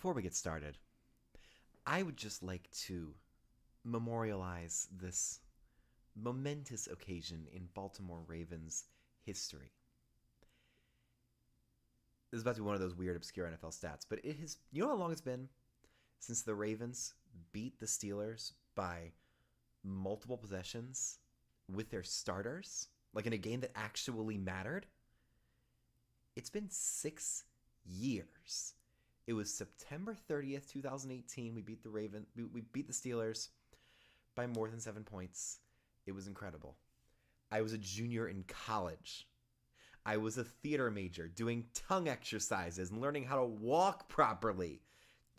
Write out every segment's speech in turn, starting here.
before we get started, I would just like to memorialize this momentous occasion in Baltimore Ravens history. This is about to be one of those weird, obscure NFL stats, but it has. You know how long it's been since the Ravens beat the Steelers by multiple possessions with their starters, like in a game that actually mattered? It's been 6 years. It was September 30th, 2018. We beat the Steelers by more than 7 points. It was incredible. I was a junior in college. I was a theater major doing tongue exercises and learning how to walk properly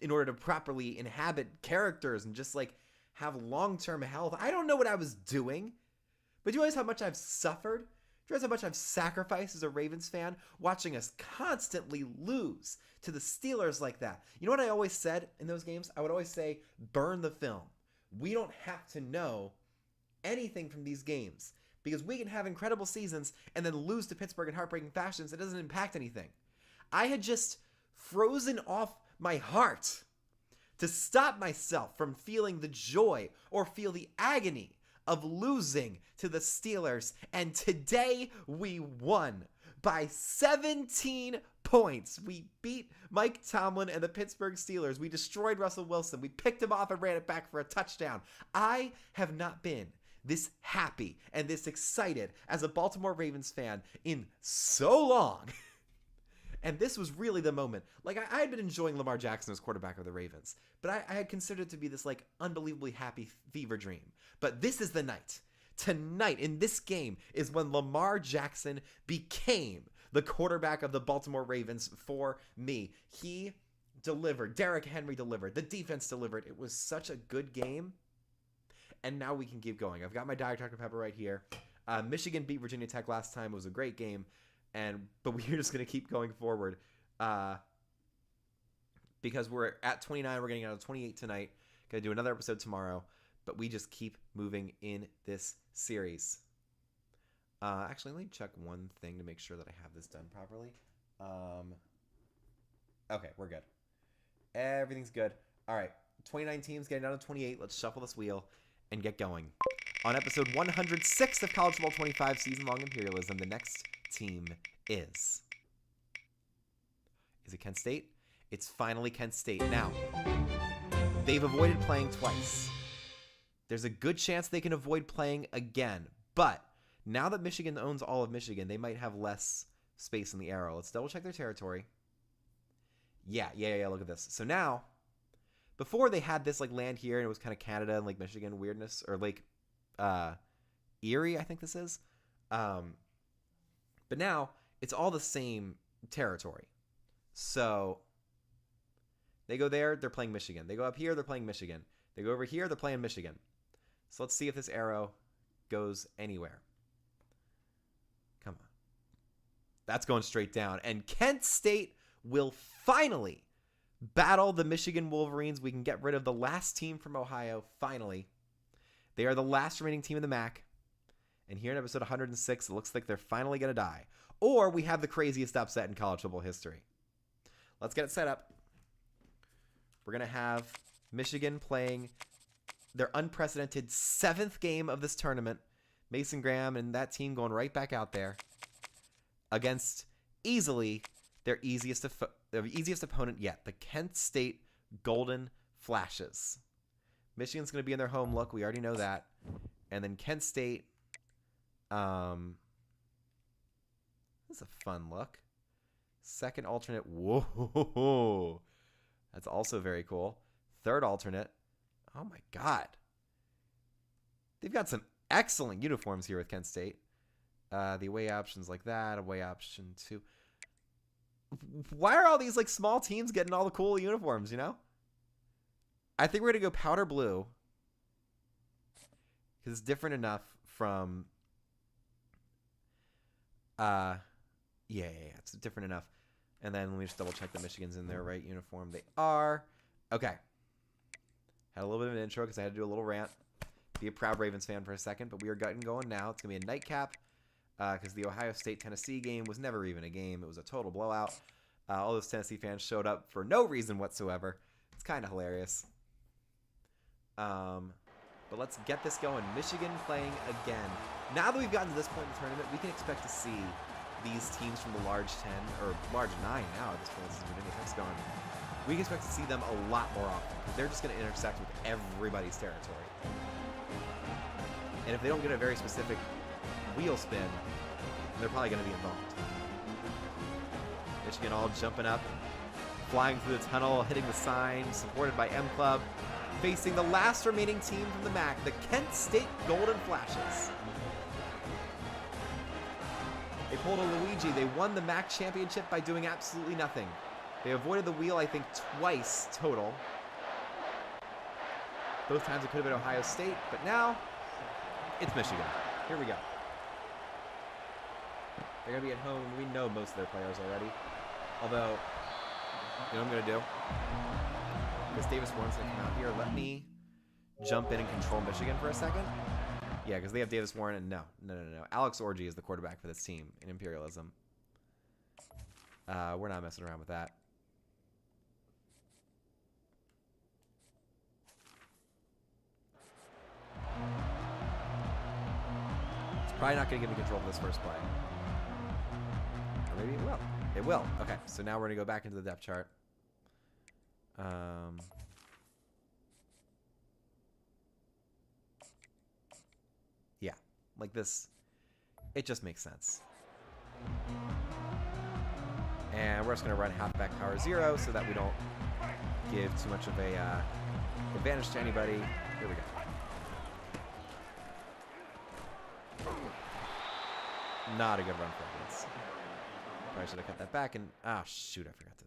in order to properly inhabit characters and just like have long-term health. I don't know what I was doing, but do you realize how much I've suffered? Do you realize how much I've sacrificed as a Ravens fan watching us constantly lose to the Steelers like that? You know what I always said in those games? I would always say, burn the film. We don't have to know anything from these games because we can have incredible seasons and then lose to Pittsburgh in heartbreaking fashions. It doesn't impact anything. I had just frozen off my heart to stop myself from feeling the joy or feel the agony of losing to the Steelers, and today we won by 17 points. We beat Mike Tomlin and the Pittsburgh Steelers. We destroyed Russell Wilson. We picked him off and ran it back for a touchdown. I have not been this happy and this excited as a Baltimore Ravens fan in so long. And this was really the moment. Like, I had been enjoying Lamar Jackson as quarterback of the Ravens, but I had considered it to be this, like, unbelievably happy fever dream. But this is the night. Tonight, in this game, is when Lamar Jackson became the quarterback of the Baltimore Ravens for me. He delivered. Derrick Henry delivered. The defense delivered. It was such a good game. And now we can keep going. I've got my Diet Dr. Pepper right here. Michigan beat Virginia Tech last time. It was a great game. But we're just going to keep going forward because we're at 29. We're getting out of 28 tonight. Going to do another episode tomorrow. But we just keep moving in this series. Actually, let me check one thing to make sure that I have this done properly. Okay, we're good. Everything's good. All right, 29 teams getting down to 28. Let's shuffle this wheel and get going. On episode 106 of College Football 25 Season-Long Imperialism, the next team is it Kent State? It's finally Kent State. Now, they've avoided playing twice. There's a good chance they can avoid playing again. But now that Michigan owns all of Michigan, they might have less space in the arrow. Let's double check their territory. Yeah, look at this. So now, before they had this like land here and it was kind of Canada and Lake Michigan weirdness, or Lake Erie, I think this is. But now it's all the same territory. So they go there, they're playing Michigan. They go up here, they're playing Michigan. They go over here, they're playing Michigan. So let's see if this arrow goes anywhere. Come on. That's going straight down. And Kent State will finally battle the Michigan Wolverines. We can get rid of the last team from Ohio, finally. They are the last remaining team in the MAC. And here in episode 106, it looks like they're finally going to die. Or we have the craziest upset in college football history. Let's get it set up. We're going to have Michigan playing their unprecedented 7th game of this tournament. Mason Graham and that team going right back out there against easily their easiest opponent yet, the Kent State Golden Flashes. Michigan's going to be in their home look. We already know that. And then Kent State, this is a fun look. Second alternate. Whoa. That's also very cool. Third alternate. Oh my God. They've got some excellent uniforms here with Kent State. The away options like that. Away option 2. Why are all these like small teams getting all the cool uniforms, you know? I think we're going to go powder blue because it's different enough from it's different enough. And then let me just double check that Michigan's in their right uniform. They are. Okay. Had a little bit of an intro because I had to do a little rant. Be a proud Ravens fan for a second, but we are getting going now. It's going to be a nightcap because the Ohio State-Tennessee game was never even a game. It was a total blowout. All those Tennessee fans showed up for no reason whatsoever. It's kind of hilarious. But let's get this going. Michigan playing again. Now that we've gotten to this point in the tournament, we can expect to see these teams from the large 10, or large 9 now at this point, since Virginia Tech's gone. We can expect to see them a lot more often, because they're just going to intersect with everybody's territory. And if they don't get a very specific wheel spin, they're probably going to be involved. Michigan all jumping up, flying through the tunnel, hitting the sign, supported by M Club, facing the last remaining team from the MAC, the Kent State Golden Flashes. They pulled a Luigi. They won the MAC championship by doing absolutely nothing. They avoided the wheel, I think, twice total. Both times it could have been Ohio State, but now it's Michigan. Here we go. They're going to be at home. We know most of their players already. Although, you know what I'm going to do? Because Davis Warren's going to come out here. Let me jump in and control Michigan for a second. Yeah, because they have Davis Warren, and no. Alex Orji is the quarterback for this team in Imperialism. We're not messing around with that. It's probably not going to give me control of this first play. Or maybe it will. It will. Okay, so now we're going to go back into the depth chart. Yeah, like this, it just makes sense. And we're just going to run halfback power 0 so that we don't give too much of a advantage to anybody. Here we go. Not a good run for offense. Probably should have cut that back and... Ah, shoot, I forgot to...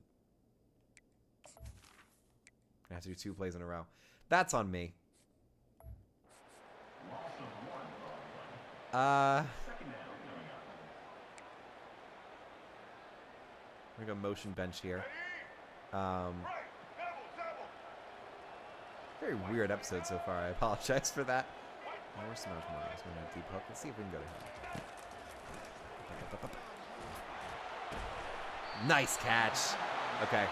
I have to do 2 plays in a row. That's on me. We're going to go motion bench here. Very weird episode so far. I apologize for that. Oh, where's Smash Morgan? He's going to have deep hook. Let's see if we can go to him. Nice catch. Okay.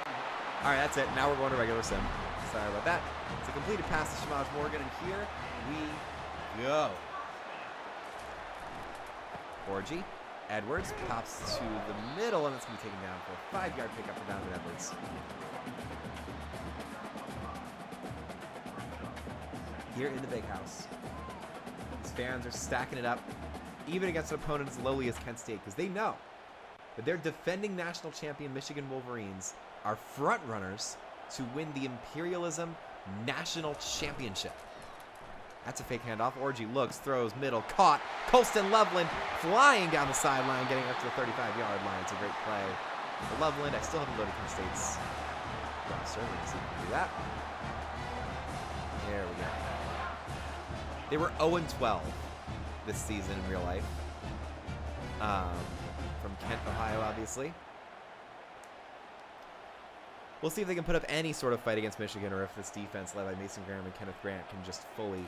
All right, that's it. Now we're going to regular sim. Sorry about that. It's a completed pass to Shamaj Morgan, and here we go. Orji. Edwards pops to the middle, and it's going to be taken down for a 5-yard pickup for Donovan Edwards. Here in the big house, these fans are stacking it up, even against an opponent as lowly as Kent State, because they know that their defending national champion Michigan Wolverines are front runners to win the Imperialism National Championship. That's a fake handoff. Orji looks, throws, middle, caught. Colston Loveland flying down the sideline, getting up to the 35-yard line. It's a great play for Loveland. I still haven't loaded Kent State's roster. We're going to see if we can do that. There we go. They were 0-12 this season in real life. From Kent, Ohio, obviously. We'll see if they can put up any sort of fight against Michigan, or if this defense led by Mason Graham and Kenneth Grant can just fully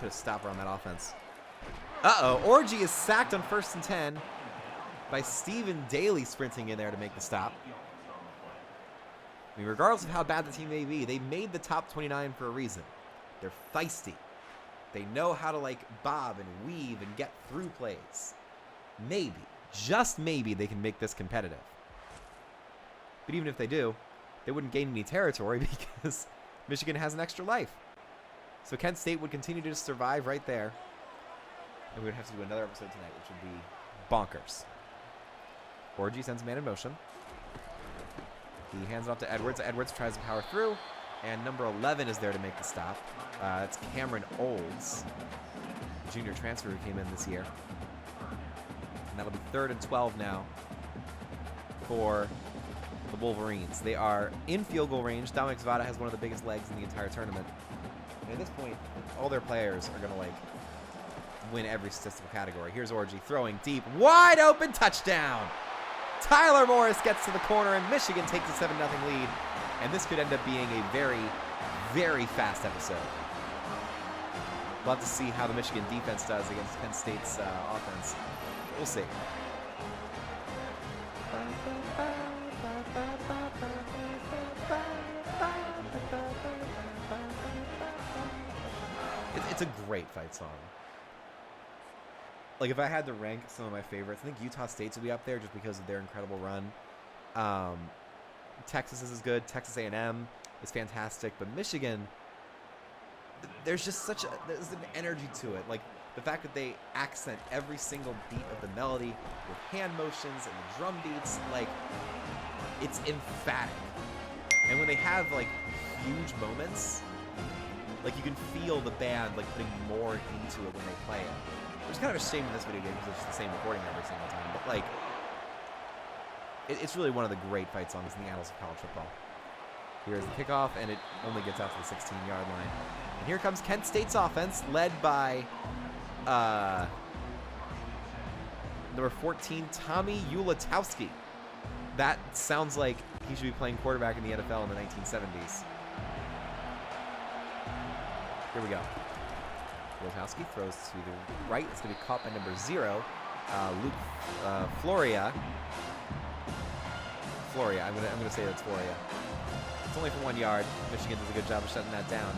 put a stopper on that offense. Uh-oh. Orji is sacked on 1st and 10 by Stephen Daly sprinting in there to make the stop. I mean, regardless of how bad the team may be, they made the top 29 for a reason. They're feisty. They know how to, like, bob and weave and get through plays. Maybe, just maybe, they can make this competitive. But even if they do, they wouldn't gain any territory because Michigan has an extra life. So Kent State would continue to just survive right there. And we would have to do another episode tonight, which would be bonkers. Orji sends man in motion. He hands it off to Edwards. Edwards tries to power through. And number 11 is there to make the stop. That's Cameron Olds, junior transfer who came in this year. And that'll be 3rd and 12 now for the Wolverines. They are in field goal range. Dominic Zavada has one of the biggest legs in the entire tournament. And at this point, all their players are going to, like, win every statistical category. Here's Orji throwing deep. Wide open touchdown! Tyler Morris gets to the corner, and Michigan takes a 7-0 lead. And this could end up being a very, very fast episode. We'll have to see how the Michigan defense does against Kent State's offense. We'll see. It's a great fight song. Like, if I had to rank some of my favorites, I think Utah State's would be up there just because of their incredible run. Texas is good. Texas A&M is fantastic. But Michigan, there's just there's an energy to it. Like, the fact that they accent every single beat of the melody with hand motions and the drum beats, like, it's emphatic. And when they have, like, huge moments, like, you can feel the band, like, putting more into it when they play it. Which is kind of a shame in this video game because it's just the same recording every single time. But, like, it's really one of the great fight songs in the annals of college football. Here's the kickoff, and it only gets out to the 16-yard line. And here comes Kent State's offense, led by number 14, Tommy Ulatowski. That sounds like he should be playing quarterback in the NFL in the 1970s. Here we go. Ulatowski throws to the right. It's going to be caught by number 0, Luke Floria. I'm gonna say that's Floria. It's only for 1 yard. Michigan does a good job of shutting that down.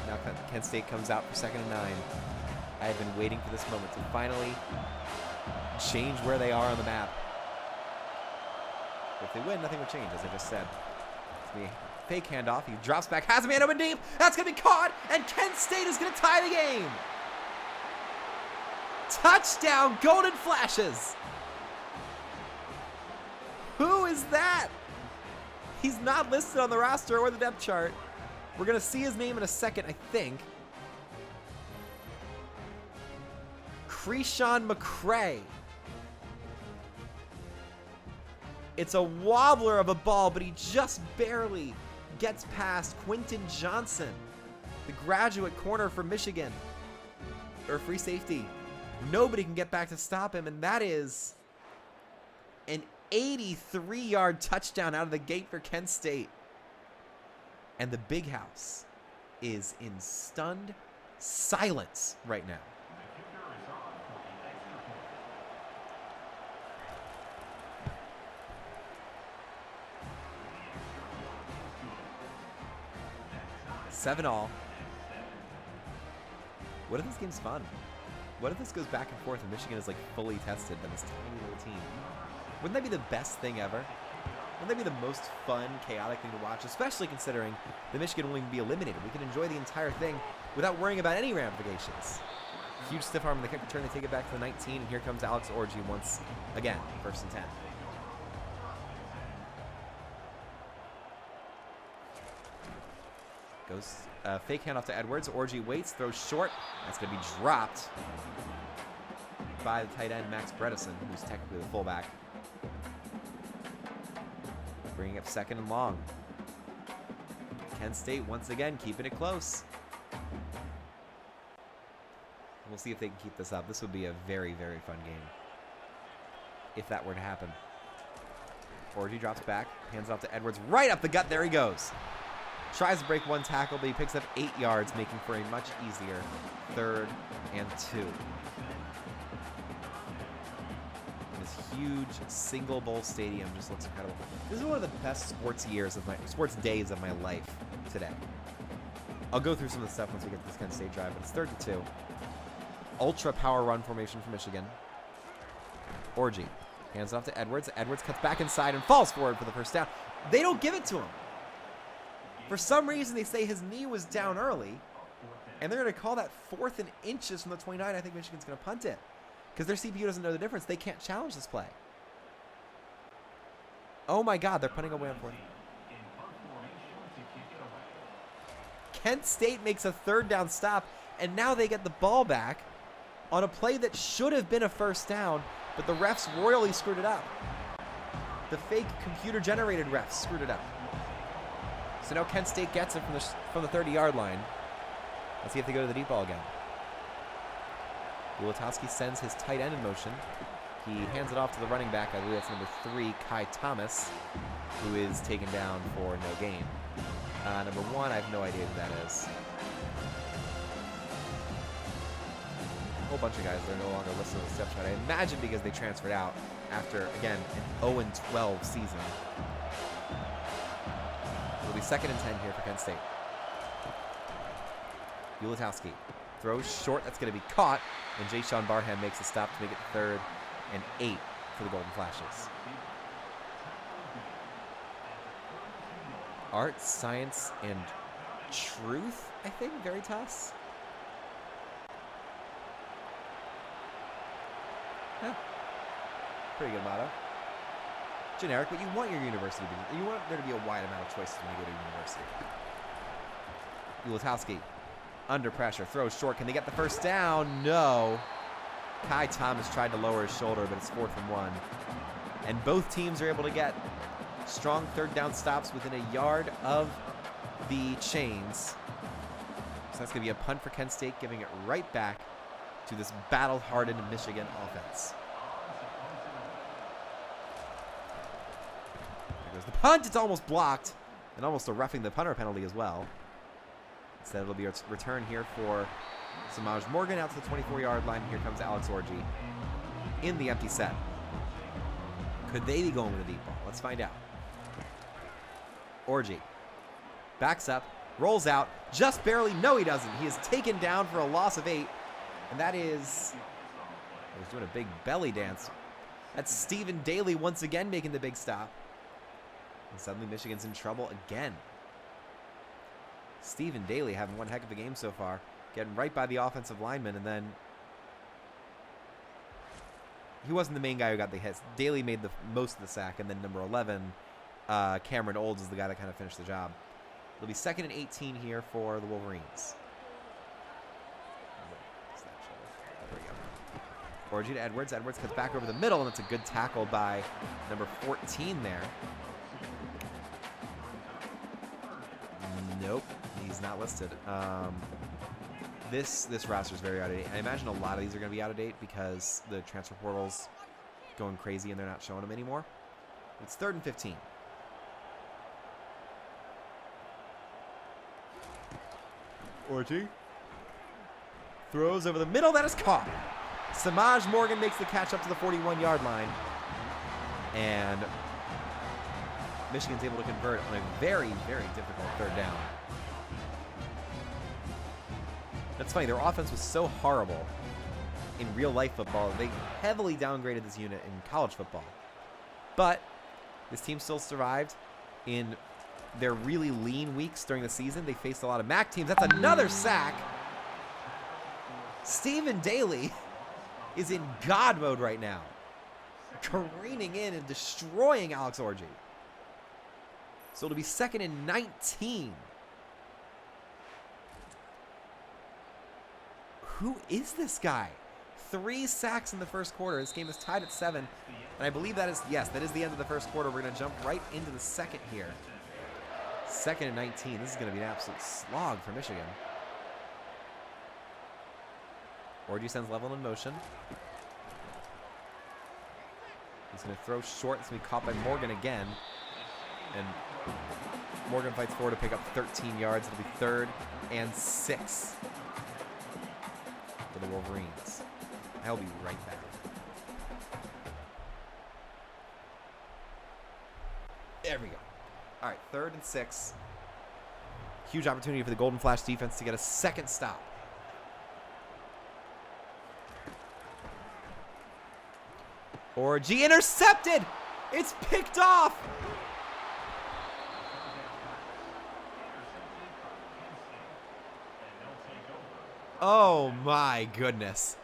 Now Kent State comes out for 2nd and 9. I have been waiting for this moment to finally change where they are on the map. If they win, nothing will change, as I just said. It's going to be a fake handoff. He drops back, has a man open deep. That's going to be caught, and Kent State is going to tie the game. Touchdown, Golden Flashes. Who is that? He's not listed on the roster or the depth chart. We're going to see his name in a second, I think. Cre'Shawn McCray. It's a wobbler of a ball, but he just barely gets past Quentin Johnson, the graduate corner for Michigan, or free safety. Nobody can get back to stop him, and that is an 83-yard touchdown out of the gate for Kent State. And the Big House is in stunned silence right now. Seven all. What if this game's fun? What if this goes back and forth and Michigan is like fully tested by this tiny little team? Wouldn't that be the best thing ever? Wouldn't that be the most fun, chaotic thing to watch? Especially considering that Michigan will even be eliminated. We can enjoy the entire thing without worrying about any ramifications. Huge stiff arm in the kick return. They take it back to the 19, and here comes Alex Orji once again. 1st and 10. Goes fake handoff to Edwards. Orji waits, throws short. That's going to be dropped by the tight end, Max Bredesen, who's technically the fullback. Bringing up 2nd and long. Kent State once again keeping it close. We'll see if they can keep this up. This would be a very, very fun game if that were to happen. Orji drops back, hands it off to Edwards, right up the gut. There he goes. Tries to break 1 tackle, but he picks up 8 yards, making for a much easier 3rd and 2. This huge single bowl stadium just looks incredible. This is one of the best sports days of my life today. I'll go through some of the stuff once we get to this Kent State drive, but it's 3rd and 2. Ultra power run formation for Michigan. Orji hands it off to Edwards. Edwards cuts back inside and falls forward for the 1st down. They don't give it to him. For some reason, they say his knee was down early, and they're going to call that 4th and inches from the 29. I think Michigan's going to punt it because their CPU doesn't know the difference. They can't challenge this play. Oh, my God. They're punting away on 4th. Kent State makes a 3rd down stop, and now they get the ball back on a play that should have been a 1st down, but the refs royally screwed it up. The fake computer-generated refs screwed it up. So now Kent State gets it from the 30-yard line. Let's see if they go to the deep ball again. Ulatowski sends his tight end in motion. He hands it off to the running back. I believe that's number 3, Kai Thomas, who is taken down for no gain. Number 1, I have no idea who that is. A whole bunch of guys that are no longer listed on the step chart. I imagine because they transferred out after, again, an 0-12 season. It'll be 2nd and 10 here for Kent State. Ulatowski throws short. That's going to be caught. And Jay-Sean Barham makes a stop to make it 3rd and 8 for the Golden Flashes. Art, Science, and Truth, I think. Veritas. Yeah. Pretty good motto. Generic, but you want your university to be, you want there to be a wide amount of choices when you go to university. Ulatowski, under pressure, throws short. Can they get the first down? No. Kai Thomas tried to lower his shoulder, but it's 4th and 1. And both teams are able to get strong 3rd down stops within a yard of the chains. So that's going to be a punt for Kent State, giving it right back to this battle-hardened Michigan offense. The punt, it's almost blocked, and almost a roughing the punter penalty as well. Instead, it'll be a return here for Samaj Morgan out to the 24-yard line. Here comes Alex Orji in the empty set. Could they be going with a deep ball? Let's find out. Orji backs up, rolls out, just barely. No, he doesn't. He is taken down for a loss of 8, and that is... He's doing a big belly dance. That's Stephen Daly once again making the big stop. And suddenly Michigan's in trouble again. Stephen Daly having one heck of a game so far. Getting right by the offensive lineman, and then... He wasn't the main guy who got the hits. Daly made the most of the sack, and then number 11, Cameron Olds, is the guy that kind of finished the job. It'll be 2nd and 18 here for the Wolverines. There we go. Orji to Edwards. Edwards cuts back over the middle, and it's a good tackle by number 14 there. Nope, he's not listed. This roster is very out of date. I imagine a lot of these are going to be out of date because the transfer portal's going crazy and they're not showing them anymore. It's 3rd and 15. Orji throws over the middle. That is caught. Samaj Morgan makes the catch up to the 41-yard line. And Michigan's able to convert on a very, very difficult 3rd down. That's funny. Their offense was so horrible in real-life football. They heavily downgraded this unit in college football. But this team still survived in their really lean weeks during the season. They faced a lot of MAC teams. That's another sack. Stephen Daly is in God mode right now. Careening in and destroying Alex Orji. So it'll be 2nd and 19. Who is this guy? 3 sacks in the first quarter. This game is tied at 7. And I believe that is, yes, that is the end of the first quarter. We're going to jump right into the second here. 2nd and 19. This is going to be an absolute slog for Michigan. Orji sends Level in motion. He's going to throw short. It's going to be caught by Morgan again. And Morgan fights forward to pick up 13 yards. It'll be 3rd and 6 for the Wolverines. I'll be right back. There we go. All right, 3rd and 6. Huge opportunity for the Golden Flash defense to get a 2nd stop. Orji intercepted. It's picked off. Oh my goodness.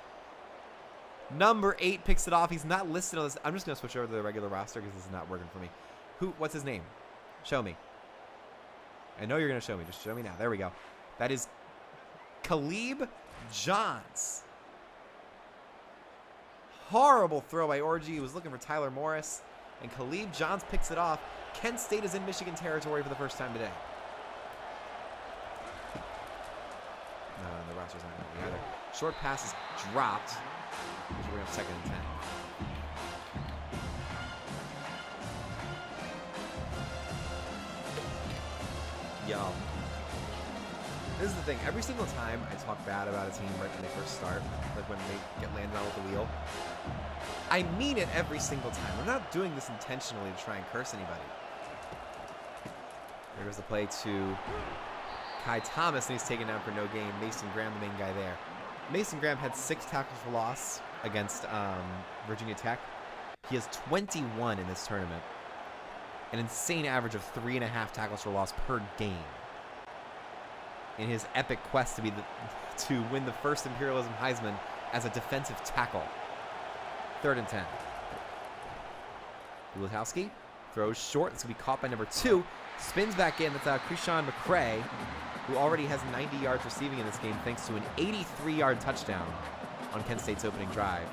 Number 8 picks it off. He's not listed on this. I'm just going to switch over to the regular roster because this is not working for me. What's his name? Show me. I know you're going to show me. Just show me now. There we go. That is Khalib Johns. Horrible throw by Orji. He was looking for Tyler Morris. And Khalib Johns picks it off. Kent State is in Michigan territory for the first time today. No, the roster's not going to be either. Short pass is dropped. We're going to have 2nd and 10. Yo. This is the thing. Every single time I talk bad about a team right when they first start, like when they get landed on with the wheel, I mean it every single time. I'm not doing this intentionally to try and curse anybody. There goes the play to Kai Thomas, and he's taken down for no gain. Mason Graham, the main guy there. Mason Graham had 6 tackles for loss against Virginia Tech. He has 21 in this tournament. An insane average of 3.5 tackles for loss per game. In his epic quest to win the first Imperialism Heisman as a defensive tackle. 3rd and 10. Ulitowski throws short. It's going to be caught by number 2. Spins back in. That's Krishan McCray, who already has 90 yards receiving in this game thanks to an 83-yard touchdown on Kent State's opening drive.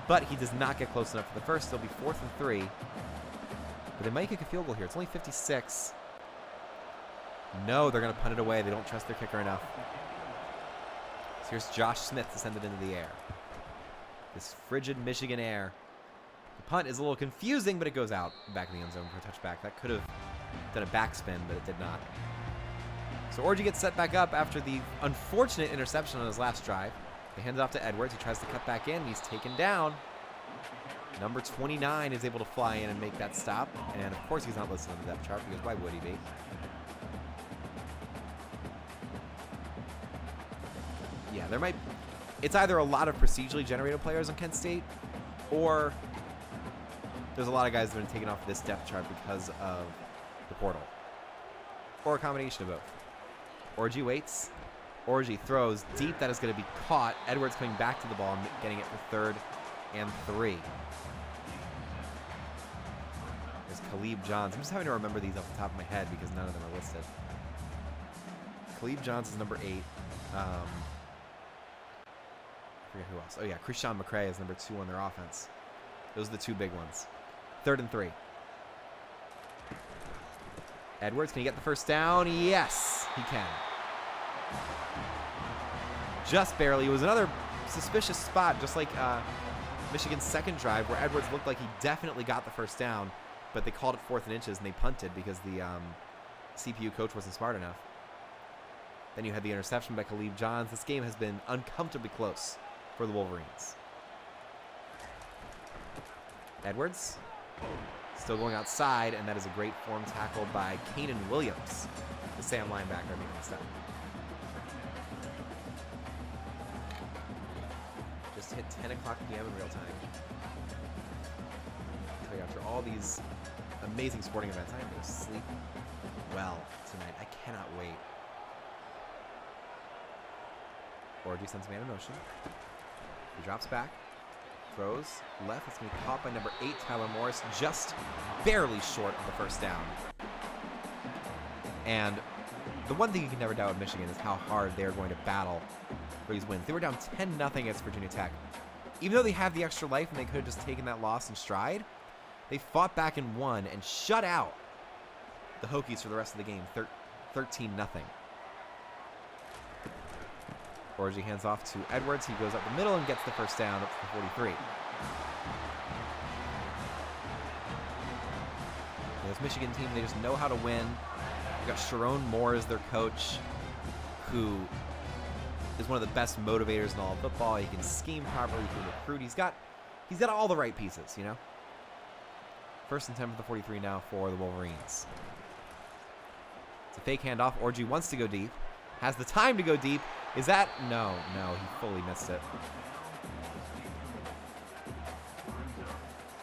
But he does not get close enough for the first. It'll be 4th and 3. But they might kick a field goal here. It's only 56. No, they're going to punt it away. They don't trust their kicker enough. So here's Josh Smith to send it into the air. This frigid Michigan air. The punt is a little confusing, but it goes out back in the end zone for a touchback. That could have done a backspin, but it did not. So Orji gets set back up after the unfortunate interception on his last drive. They hand it off to Edwards. He tries to cut back in, and he's taken down. Number 29 is able to fly in and make that stop. And, of course, he's not listed on the depth chart because why would he be? Yeah, there might... It's either a lot of procedurally generated players on Kent State, or there's a lot of guys that have been taken off this depth chart because of the portal. Or a combination of both. Orji waits. Orji throws deep. That is going to be caught. Edwards coming back to the ball and getting it for 3rd and 3. There's Khalib Johns. I'm just having to remember these off the top of my head because none of them are listed. Khalib Johns is number 8. I forget who else. Oh, yeah. Krishan McCray is number 2 on their offense. Those are the 2 big ones. 3rd and 3. Edwards, can he get the first down? Yes, he can. Just barely. It was another suspicious spot, just like Michigan's second drive, where Edwards looked like he definitely got the first down, but they called it 4th and inches, and they punted because the CPU coach wasn't smart enough. Then you had the interception by Khalib Johns. This game has been uncomfortably close for the Wolverines. Edwards still going outside, and that is a great form tackle by Kanan Williams, the Sam linebacker, making the stop. Just hit 10 o'clock p.m. in real time. I'll tell you, after all these amazing sporting events, I am going to sleep well tonight. I cannot wait. Orji sends man in motion. He drops back. Throws left. It's going to be caught by number 8, Tyler Morris, just barely short of the first down. And the one thing you can never doubt with Michigan is how hard they're going to battle for these wins. They were down 10-0 against Virginia Tech. Even though they have the extra life and they could have just taken that loss in stride, they fought back and won and shut out the Hokies for the rest of the game, 13-0. Orji hands off to Edwards. He goes up the middle and gets the first down up to the 43. This Michigan team, they just know how to win. They've got Sharon Moore as their coach, who is one of the best motivators in all of football. He can scheme properly, he can recruit. He's got all the right pieces, you know? 1st and 10 for the 43 now for the Wolverines. It's a fake handoff. Orji wants to go deep. Has the time to go deep. Is that? No, he fully missed it.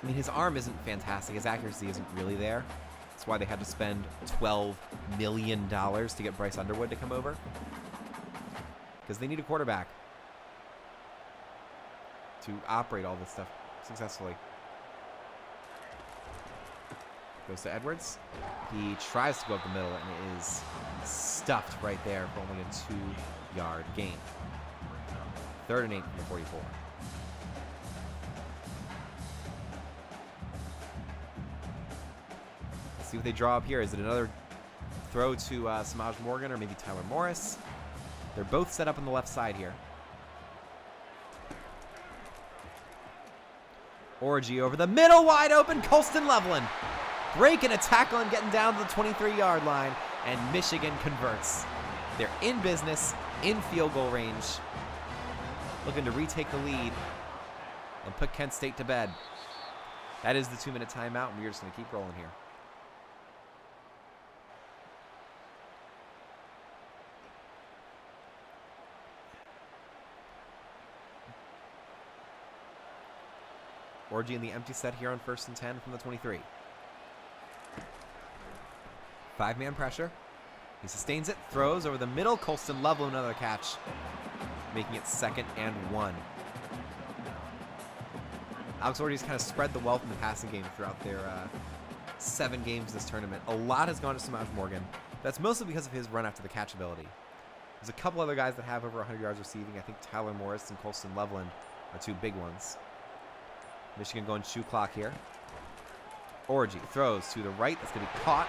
I mean, his arm isn't fantastic. His accuracy isn't really there. That's why they had to spend $12 million to get Bryce Underwood to come over. Because they need a quarterback to operate all this stuff successfully. Goes to Edwards. He tries to go up the middle and is stuffed right there for only a 2-yard gain. 3rd and 8 from the 44. Let's see what they draw up here. Is it another throw to Samaj Morgan or maybe Tyler Morris? They're both set up on the left side here. Orji over the middle, wide open, Colston Loveland. Breaking a tackle and getting down to the 23-yard line, and Michigan converts. They're in business, in field goal range, looking to retake the lead and put Kent State to bed. That is the 2-minute timeout, and we're just going to keep rolling here. Orgy in the empty set here on 1st and 10 from the 23. 5-man pressure. He sustains it, throws over the middle. Colston Loveland, another catch, making it 2nd and 1. Alex Orgy's kind of spread the wealth in the passing game throughout their 7 games this tournament. A lot has gone to Samaj Morgan. That's mostly because of his run after the catch ability. There's a couple other guys that have over 100 yards receiving. I think Tyler Morris and Colston Loveland are 2 big ones. Michigan going shoe clock here. Orgy throws to the right. That's going to be caught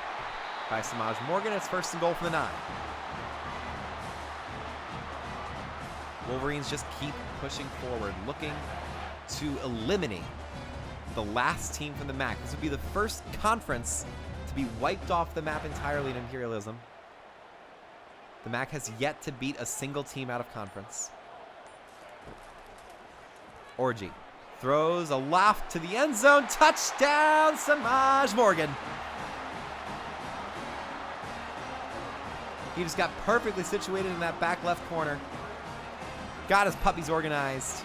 by Samaj Morgan. It's 1st and goal from the 9. Wolverines just keep pushing forward, looking to eliminate the last team from the MAC. This would be the first conference to be wiped off the map entirely in Imperialism. The MAC has yet to beat a single team out of conference. Orgy throws a loft to the end zone. Touchdown, Samaj Morgan. He just got perfectly situated in that back left corner. Got his puppies organized.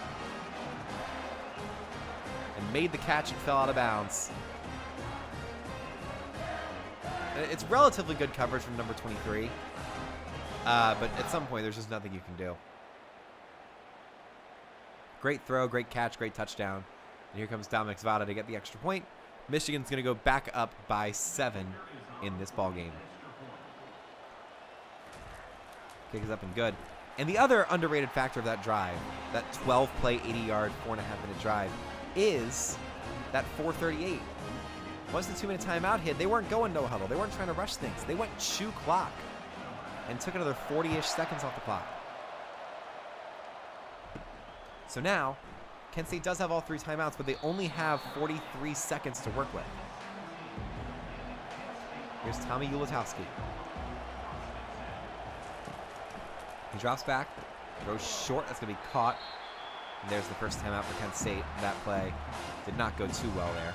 And made the catch and fell out of bounds. It's relatively good coverage from number 23. But at some point, there's just nothing you can do. Great throw, great catch, great touchdown. And here comes Dominic Zvada to get the extra point. Michigan's going to go back up by 7 in this ball game. Kick is up and good. And the other underrated factor of that drive, that 12-play, 80-yard, 4.5-minute drive, is that 4:38. Once the 2-minute timeout hit, they weren't going no huddle. They weren't trying to rush things. They went shoe clock and took another 40-ish seconds off the clock. So now, Kent State does have all 3 timeouts, but they only have 43 seconds to work with. Here's Tommy Ulatowski. He drops back, throws short. That's going to be caught. And there's the first timeout for Kent State. That play did not go too well there.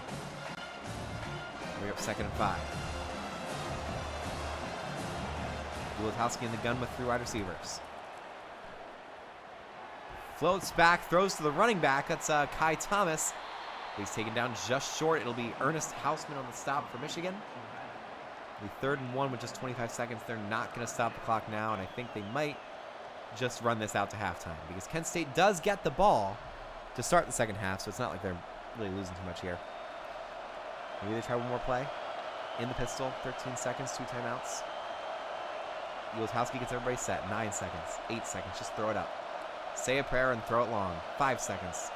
We're up 2nd and 5. Ulatowski in the gun with 3 wide receivers. Floats back, throws to the running back. That's Kai Thomas. He's taken down just short. It'll be Ernest Hausman on the stop for Michigan. The 3rd and 1 with just 25 seconds. They're not going to stop the clock now, and I think they might just run this out to halftime because Kent State does get the ball to start the second half, so it's not like they're really losing too much here. Maybe they try one more play. In the pistol, 13 seconds, 2 timeouts. Ulatowski gets everybody set. 9 seconds, 8 seconds. Just throw it up. Say a prayer and throw it long. 5 seconds.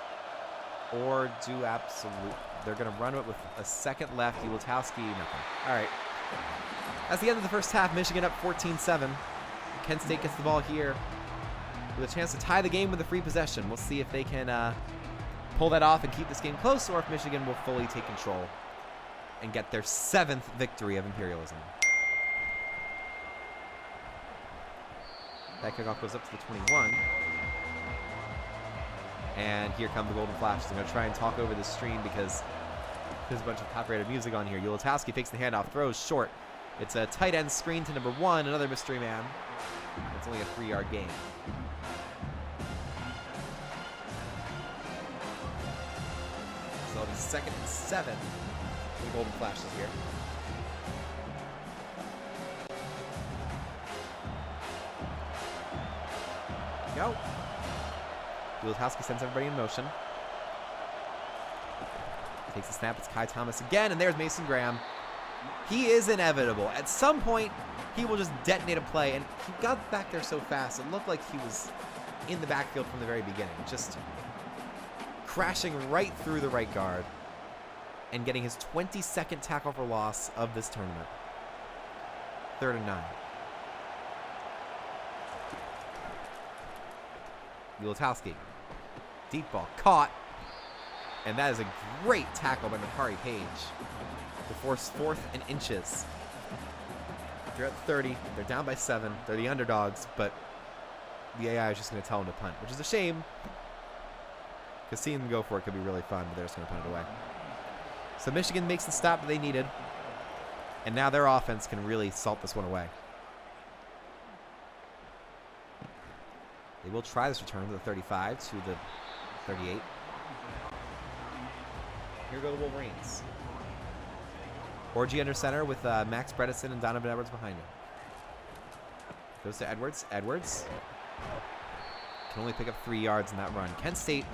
Or do absolute. They're going to run it with a second left. Ulatowski, nothing. All right. That's the end of the first half. Michigan up 14-7. Kent State gets the ball here with a chance to tie the game with a free possession. We'll see if they can pull that off and keep this game close, or if Michigan will fully take control and get their 7th victory of Imperialism. That kickoff goes up to the 21. And here come the Golden Flashes. I'm going to try and talk over the stream because there's a bunch of copyrighted music on here. Ulatowski takes the handoff, throws short. It's a tight end screen to number 1, another mystery man. It's only a 3-yard gain. So it'll be 2nd and 7 for the Golden Flashes here. Go. Ulatowski sends everybody in motion. Takes the snap. It's Kai Thomas again, and there's Mason Graham. He is inevitable. At some point, he will just detonate a play, and he got back there so fast, it looked like he was in the backfield from the very beginning, just crashing right through the right guard and getting his 22nd tackle for loss of this tournament. 3rd and 9. Ulatowski. Deep ball caught. And that is a great tackle by Makari Page to force 4th and inches. They're at 30. They're down by 7. They're the underdogs, but the AI is just going to tell them to punt, which is a shame because seeing them go for it could be really fun, but they're just going to punt it away. So Michigan makes the stop that they needed, and now their offense can really salt this one away. They will try this return to the 35, to the 38. Here go the Wolverines. Orgy under center with Max Bredesen and Donovan Edwards behind him. Goes to Edwards. Edwards can only pick up 3 yards in that run. Kent State,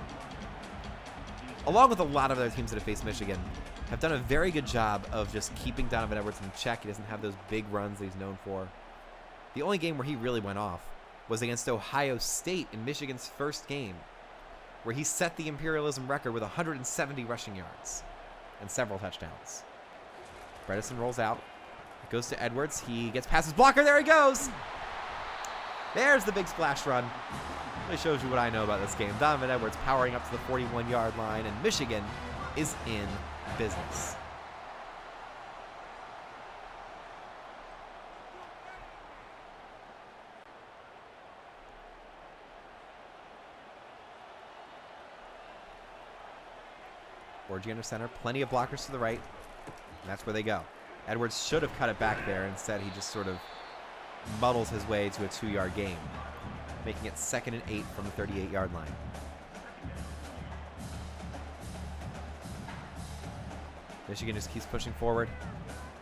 along with a lot of other teams that have faced Michigan, have done a very good job of just keeping Donovan Edwards in check. He doesn't have those big runs that he's known for. The only game where he really went off was against Ohio State in Michigan's first game, where he set the Imperialism record with 170 rushing yards and several touchdowns. Bredesen rolls out. It goes to Edwards. He gets past his blocker. There he goes. There's the big splash run. Really shows you what I know about this game. Donovan Edwards powering up to the 41-yard line, and Michigan is in business. Orgy under center. Plenty of blockers to the right. And that's where they go. Edwards should have cut it back there. Instead, he just sort of muddles his way to a 2-yard gain, making it 2nd and 8 from the 38-yard line. Michigan just keeps pushing forward.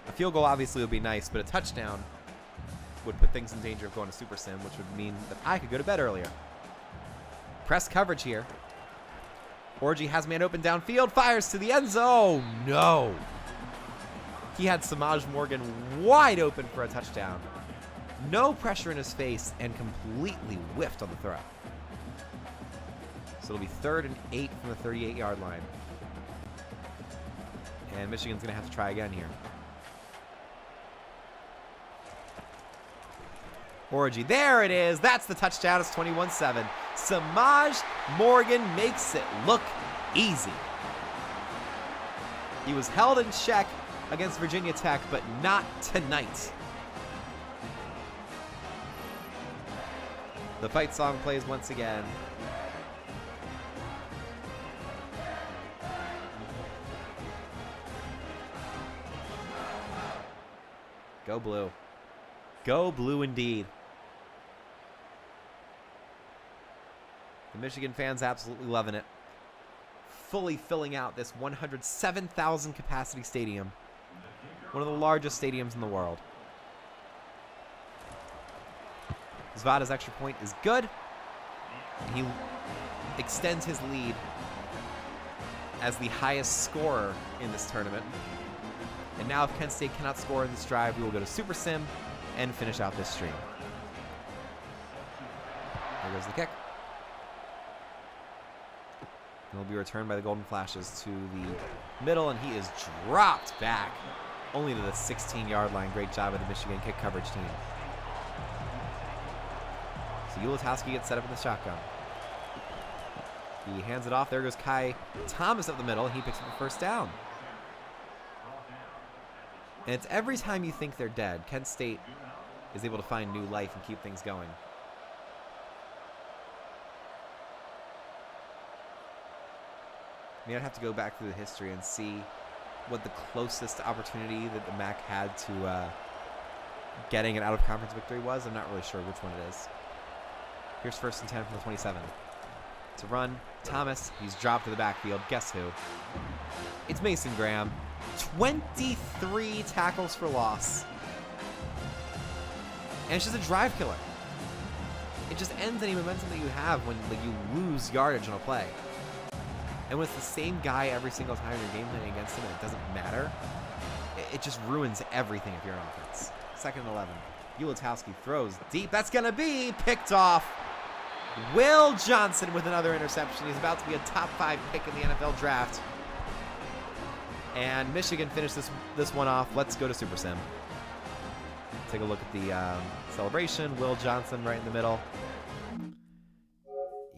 A field goal obviously would be nice, but a touchdown would put things in danger of going to Super Sim, which would mean that I could go to bed earlier. Press coverage here. Orgy has man open downfield, fires to the end zone. Oh, no. He had Samaj Morgan wide open for a touchdown. No pressure in his face and completely whiffed on the throw. So it'll be 3rd and 8 from the 38-yard line. And Michigan's going to have to try again here. Orgy, there it is. That's the touchdown. It's 21-7. Samaj Morgan makes it look easy. He was held in check against Virginia Tech, but not tonight. The fight song plays once again. Go blue. Go blue indeed. The Michigan fans absolutely loving it. Fully filling out this 107,000 capacity stadium. One of the largest stadiums in the world. Zvada's extra point is good. He extends his lead as the highest scorer in this tournament. And now if Kent State cannot score in this drive, we will go to Super Sim and finish out this stream. There goes the kick. It will be returned by the Golden Flashes to the middle, and he is dropped back only to the 16-yard line. Great job of the Michigan kick coverage team. So Ulatowski gets set up in the shotgun. He hands it off. There goes Kai Thomas up the middle, and he picks up the first down. And it's every time you think they're dead, Kent State is able to find new life and keep things going. I mean, I'd have to go back through the history and see what the closest opportunity that the MAC had to getting an out-of-conference victory was. I'm not really sure which one it is. Here's 1st and 10 from the 27. It's a run. Thomas, he's dropped to the backfield. Guess who? It's Mason Graham. 23 tackles for loss. And it's just a drive killer. It just ends any momentum that you have when you lose yardage on a play. And when it's the same guy every single time you're game planning against him and it doesn't matter, it just ruins everything if you're an offense. 2nd and 11. Ulatowski throws deep. That's going to be picked off. Will Johnson with another interception. He's about to be a top 5 pick in the NFL draft. And Michigan finished this one off. Let's go to Super Sim. Take a look at the celebration. Will Johnson right in the middle.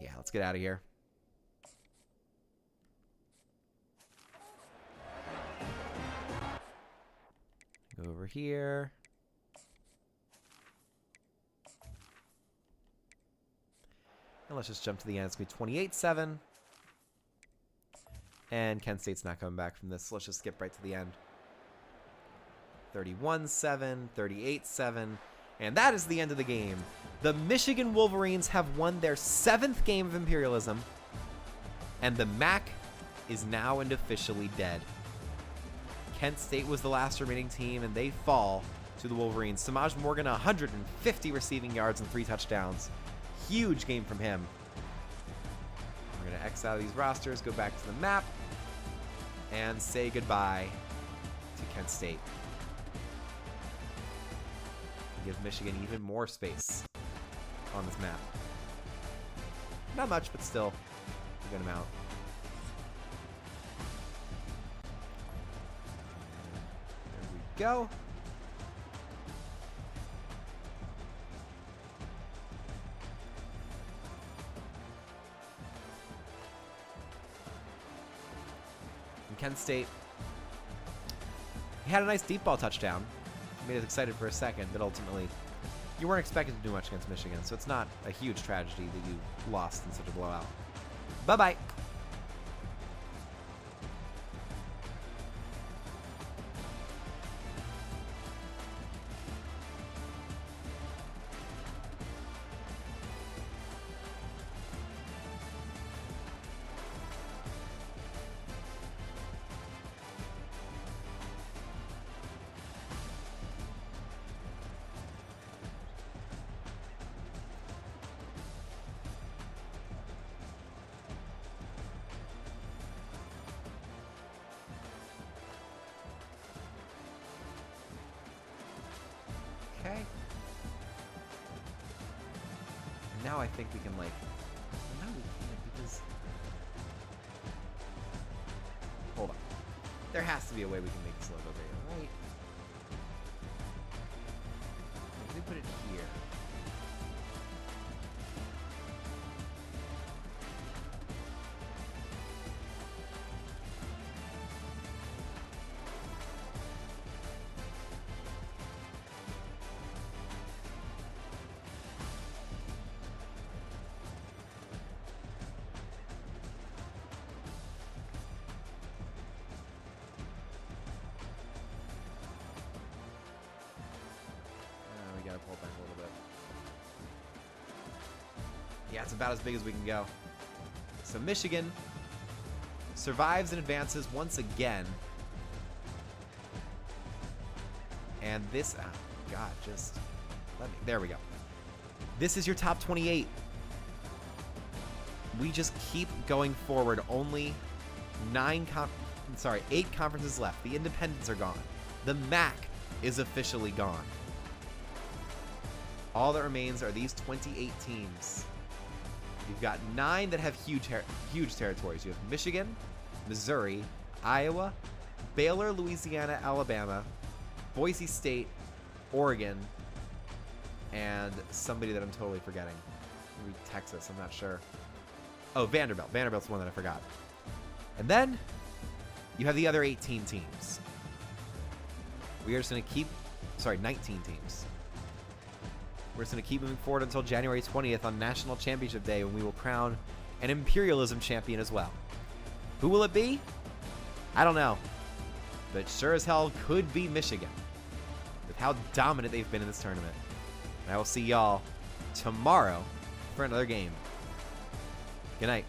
Yeah, let's get out of here. Go over here. And let's just jump to the end. It's going to be 28-7. And Kent State's not coming back from this, so let's just skip right to the end. 31-7, 38-7. And that is the end of the game. The Michigan Wolverines have won their 7th game of Imperialism. And the MAC is now and officially dead. Kent State was the last remaining team, and they fall to the Wolverines. Samaj Morgan, 150 receiving yards and 3 touchdowns. Huge game from him. We're going to X out of these rosters, go back to the map, and say goodbye to Kent State. Give Michigan even more space on this map. Not much, but still a good amount. There we go. And Kent State, he had a nice deep ball touchdown. Made us excited for a second, but ultimately you weren't expected to do much against Michigan, so it's not a huge tragedy that you lost in such a blowout. Bye-bye. Okay. And now I think we can, like... Well, no, we can't, because... Hold on. There has to be a way we can make this logo bigger, right? Let me put it here. We gotta pull it back a little bit. Yeah, it's about as big as we can go. So Michigan survives and advances once again. And this, oh God, just let me, there we go. This is your top 28. We just keep going forward. Only 8 conferences left. The independents are gone. The MAC is officially gone. All that remains are these 28 teams. You've got 9 that have huge territories. You have Michigan, Missouri, Iowa, Baylor, Louisiana, Alabama, Boise State, Oregon, and somebody that I'm totally forgetting. Maybe Texas, I'm not sure. Oh, Vanderbilt. Vanderbilt's the one that I forgot. And then you have the other 18 teams. We are just going to keep... 19 teams. We're just going to keep moving forward until January 20th on National Championship Day, when we will crown an Imperialism champion as well. Who will it be? I don't know. But sure as hell could be Michigan, with how dominant they've been in this tournament. And I will see y'all tomorrow for another game. Good night.